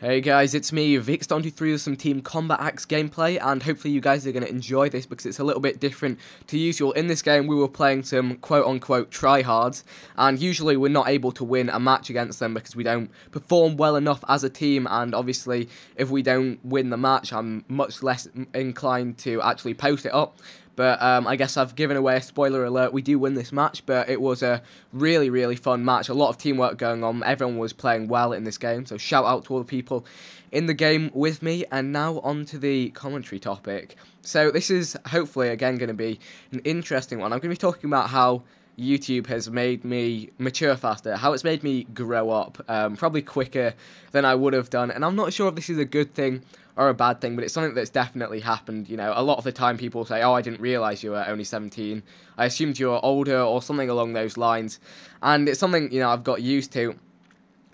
Hey guys, it's me, Vixdon23 with some Team Combat Axe gameplay, and hopefully you guys are going to enjoy this because it's a little bit different to usual. In this game, we were playing some quote-unquote tryhards, and usually we're not able to win a match against them because we don't perform well enough as a team, and obviously if we don't win the match, I'm much less inclined to actually post it up. But I guess I've given away a spoiler alert. We do win this match, but it was a really fun match. A lot of teamwork going on. Everyone was playing well in this game, so shout out to all the people in the game with me. And now on to the commentary topic. So this is hopefully again going to be an interesting one. I'm going to be talking about how YouTube has made me mature faster, how it's made me grow up, probably quicker than I would have done. And I'm not sure if this is a good thing or a bad thing, but it's something that's definitely happened. You know, a lot of the time people say, oh, I didn't realise you were only 17, I assumed you were older, or something along those lines, and it's something, you know, I've got used to.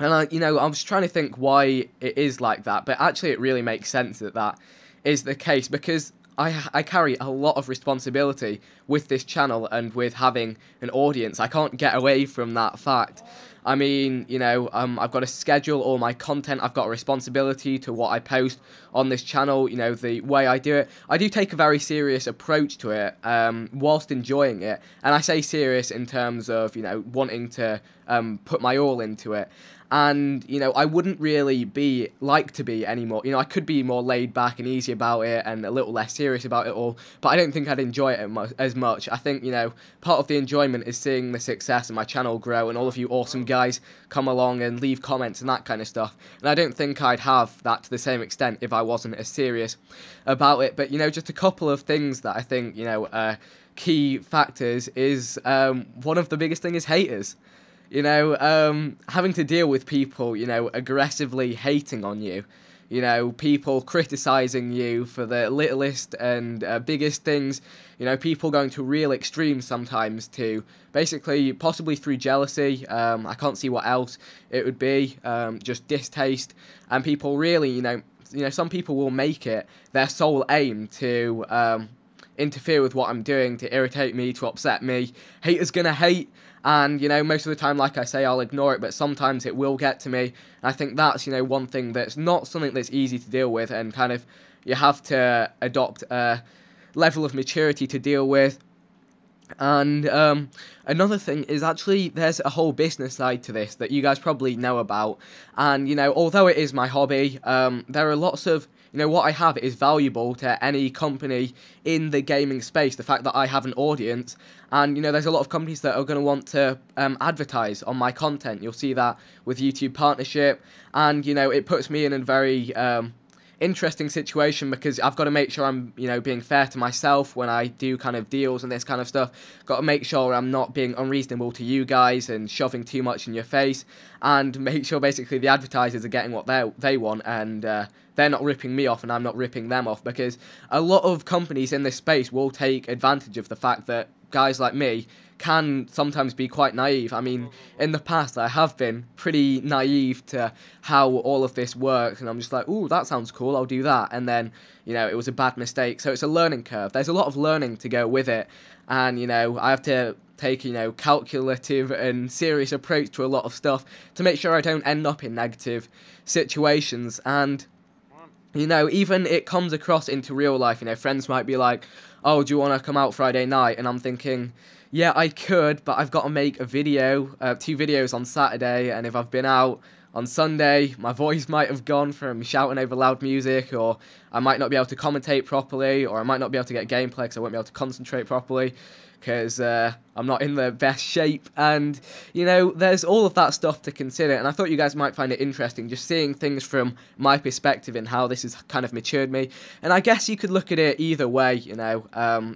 And I was trying to think why it is like that, but actually it really makes sense that that is the case, because I carry a lot of responsibility with this channel and with having an audience. I can't get away from that fact. I mean, you know, I've got to schedule all my content. I've got a responsibility to what I post on this channel, you know, the way I do it. I do take a very serious approach to it, whilst enjoying it. And I say serious in terms of, you know, wanting to put my all into it. And, you know, I wouldn't really like to be anymore. You know, I could be more laid back and easy about it and a little less serious about it all, but I don't think I'd enjoy it as much. I think, you know, part of the enjoyment is seeing the success of my channel grow and all of you awesome guys come along and leave comments and that kind of stuff. And I don't think I'd have that to the same extent if I wasn't as serious about it. But, you know, just a couple of things that I think, you know, key factors is, one of the biggest thing is haters. You know, having to deal with people, you know, aggressively hating on you. You know, people criticising you for the littlest and biggest things. You know, people going to real extremes sometimes to basically, possibly through jealousy. I can't see what else it would be. Just distaste. And people really, you know, some people will make it their sole aim to interfere with what I'm doing, to irritate me, to upset me. Haters gonna hate. And, you know, most of the time, like I say, I'll ignore it, but sometimes it will get to me. And I think that's, you know, one thing that's not something that's easy to deal with, and kind of you have to adopt a level of maturity to deal with. And another thing is actually there's a whole business side to this that you guys probably know about. And, you know, although it is my hobby, there are lots of, you know, what I have is valuable to any company in the gaming space, the fact that I have an audience. And, you know, there's a lot of companies that are going to want to advertise on my content. You'll see that with YouTube partnership. And, you know, it puts me in a very interesting situation because I've got to make sure I'm, you know, being fair to myself when I do kind of deals and this kind of stuff. Got to make sure I'm not being unreasonable to you guys and shoving too much in your face, and make sure basically the advertisers are getting what they want, and they're not ripping me off and I'm not ripping them off, because a lot of companies in this space will take advantage of the fact that guys like me can sometimes be quite naive. I mean, in the past I have been pretty naive to how all of this works, and I'm just like, ooh, that sounds cool, I'll do that, and then, you know, it was a bad mistake. So it's a learning curve. There's a lot of learning to go with it, and, you know, I have to take, you know, calculative and serious approach to a lot of stuff to make sure I don't end up in negative situations. And, you know, even it comes across into real life. You know, friends might be like, oh, do you want to come out Friday night? And I'm thinking, yeah, I could, but I've got to make a video, 2 videos on Saturday, and if I've been out on Sunday, my voice might have gone from shouting over loud music, or I might not be able to commentate properly, or I might not be able to get gameplay because I won't be able to concentrate properly, because I'm not in the best shape. And, you know, there's all of that stuff to consider, and I thought you guys might find it interesting just seeing things from my perspective and how this has kind of matured me. And I guess you could look at it either way, you know.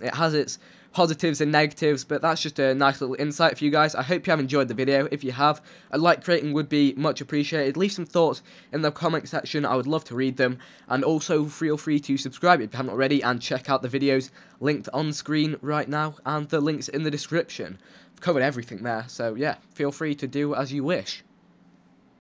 It has its positives and negatives, but that's just a nice little insight for you guys. I hope you have enjoyed the video. If you have, a like rating would be much appreciated. Leave some thoughts in the comment section, I would love to read them, and also feel free to subscribe if you haven't already, and check out the videos linked on screen right now, and the links in the description. I've covered everything there, so yeah, feel free to do as you wish.